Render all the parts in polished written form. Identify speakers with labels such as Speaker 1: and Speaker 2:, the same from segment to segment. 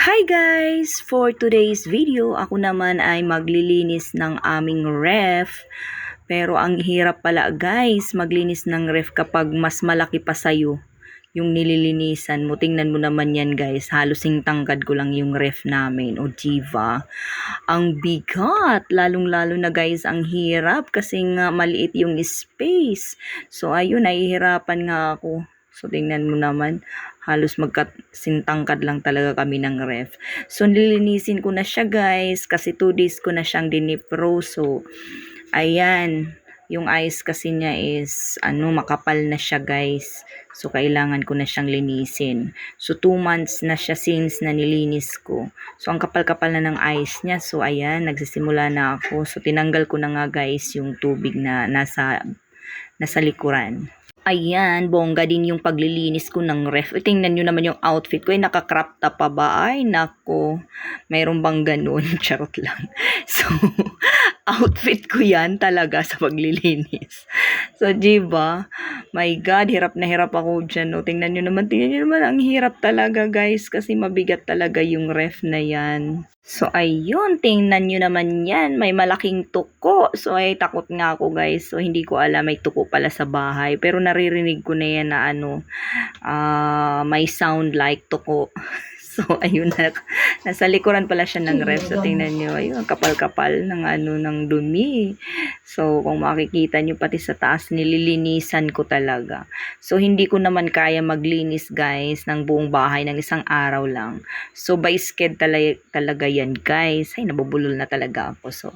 Speaker 1: Hi guys! For today's video, ako naman ay maglilinis ng aming ref. Pero ang hirap pala guys, maglinis ng ref kapag mas malaki pa sa'yo yung nililinisan mo. Tingnan mo naman yan guys, halos tangkad ko lang yung ref namin o diva. Ang bigat, lalong-lalo na guys, ang hirap kasi nga maliit yung space. So ayun, nahihirapan nga ako. So tingnan mo naman, halos magkasintangkad lang talaga kami ng ref. So nililinisin ko na siya guys kasi 2 days ko na siyang dinipro. So ayan, yung ice kasi niya is makapal na siya guys. So kailangan ko na siyang linisin. So 2 months na siya since na nilinis ko. So ang kapal-kapal na ng ice niya. So ayan, nagsisimula na ako. So tinanggal ko na nga guys yung tubig na nasa likuran. Ayan, bongga din yung paglilinis ko ng ref. Tingnan nyo naman yung outfit ko. Ay, naka-crop top pa ba? Ay, nako. Mayroon bang ganun? Charot lang. So, outfit ko yan talaga sa paglilinis. So, diba? My God, hirap na hirap ako dyan. No? Tingnan nyo naman, ang hirap talaga guys. Kasi mabigat talaga yung ref na yan. So, ayun, tingnan nyo naman yan. May malaking tuko. So, ay, takot nga ako, guys. So, hindi ko alam, may tuko pala sa bahay. Pero, naririnig ko na yan na, may sound like tuko. So, ayun na. Nasa likuran pala siya ng ref. So, tingnan nyo, ayun, kapal-kapal ng, ng dumi. So, kung makikita nyo, pati sa taas, nililinisan ko talaga. So, hindi ko naman kaya maglinis, guys, ng buong bahay ng isang araw lang. So, by sked talaga yan, guys. Ay, nabubulol na talaga ako. So,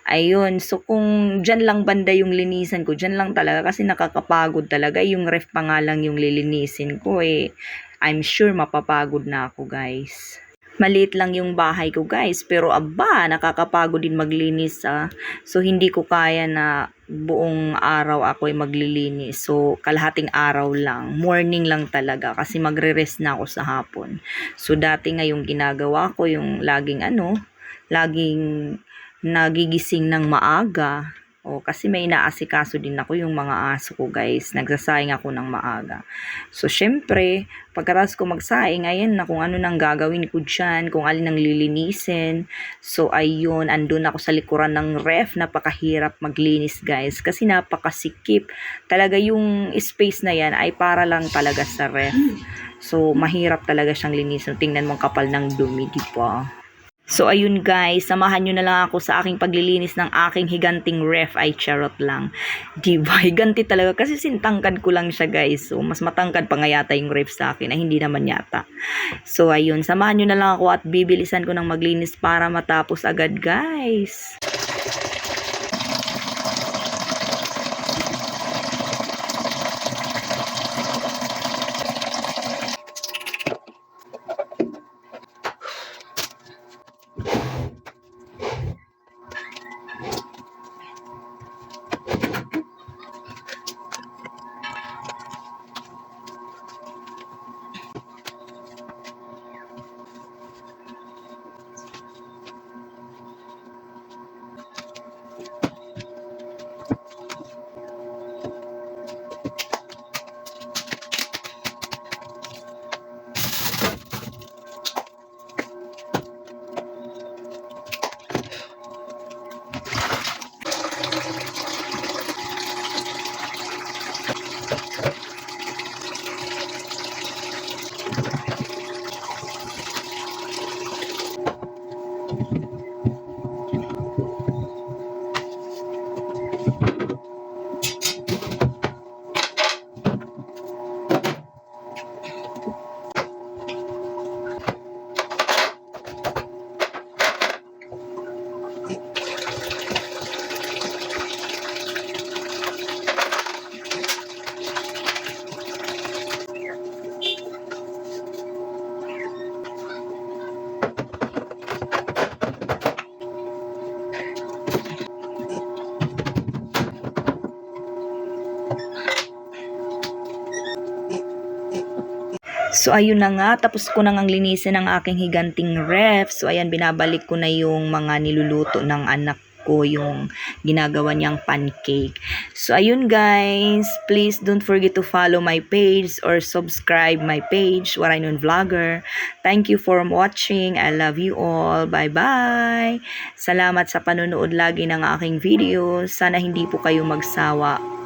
Speaker 1: ayun. So, kung dyan lang banda yung linisan ko, dyan lang talaga kasi nakakapagod talaga. Yung ref pa nga lang yung lilinisin ko, eh. I'm sure mapapagod na ako, guys. Maliit lang yung bahay ko guys, pero aba, nakakapagod din maglinis So hindi ko kaya na buong araw ako ay maglilinis. So kalahating araw lang, morning lang talaga kasi magre-rest na ako sa hapon. So dati nga yung ginagawa ko, yung laging nagigising ng maaga. Kasi may inaasikaso din ako yung mga aso ko guys. Nagsasaing ako ng maaga. So, syempre, pagkaras ko magsaing, ayan na kung ano nang gagawin ko dyan, kung alin nang lilinisin. So, ayun, andun ako sa likuran ng ref. Napakahirap maglinis guys. Kasi napakasikip. Talaga yung space na yan ay para lang talaga sa ref. So, mahirap talaga siyang linisin. Tingnan mo ang kapal ng dumi, di ba? So, ayun guys, samahan nyo na lang ako sa aking paglilinis ng aking higanting ref. Ay, charot lang. Diba? Higanti talaga kasi sintangkad ko lang siya guys. So, mas matangkad pa nga yata yung ref sa akin. Ay, hindi naman yata. So, ayun, samahan nyo na lang ako at bibilisan ko ng maglinis para matapos agad guys. So, ayun na nga, tapos ko nang linisin ang aking higanting ref. So, ayan, binabalik ko na yung mga niluluto ng anak ko yung ginagawa niyang pancake. So ayun guys, please don't forget to follow my page or subscribe my page, Waraynon Vlogger. Thank you for watching. I love you all. Bye-bye. Salamat sa panonood lagi ng aking videos. Sana hindi po kayo magsawa